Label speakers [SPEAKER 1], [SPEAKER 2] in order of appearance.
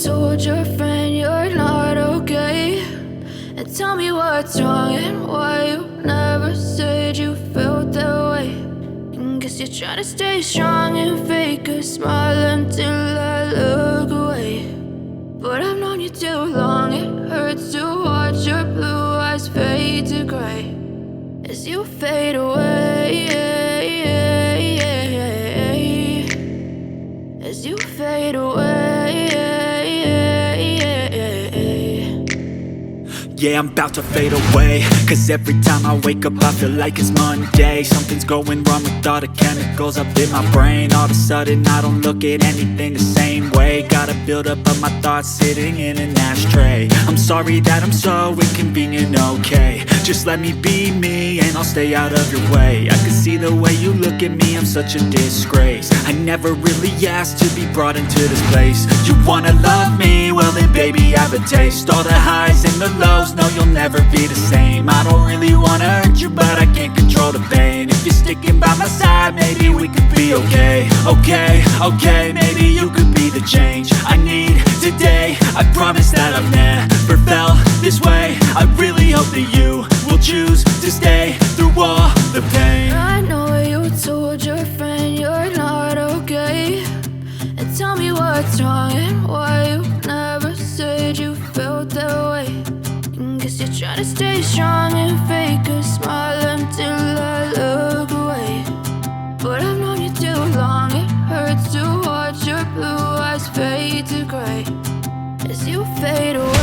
[SPEAKER 1] told your friend you're not okay, and tell me what's wrong and why you never said you felt that way. And guess you're trying to stay strong and fake a smile until I look away. But I've known you too long, it hurts to watch your blue eyes fade to gray as you fade away, as you fade away.
[SPEAKER 2] Yeah, I'm about to fade away, cause every time I wake up I feel like it's Monday. Something's going wrong with all the chemicals up in my brain. All of a sudden I don't look at anything the same way. Gotta build up of my thoughts sitting in an ashtray. I'm sorry that I'm so inconvenient, okay. Just let me be me and I'll stay out of your way. I can see the way you look at me, I'm such a disgrace. I never really asked to be brought into this place. You wanna love me? Well then baby I have a taste. All the highs and the lows, no you'll never be the same. I don't really wanna hurt you but I can't control the pain. If you're sticking by my side maybe we could be okay. Okay, maybe you could be the change I need today. I promise that I've never felt this way. I really hope that you will choose to stay through all the pain.
[SPEAKER 1] I know you told your friend you're not okay, and tell me what's wrong and why you never said you felt that way. And guess you're trying to stay strong and fake a smile until I look away. But I've known you too long, it hurts to watch your blue eyes fade to gray as you fade away.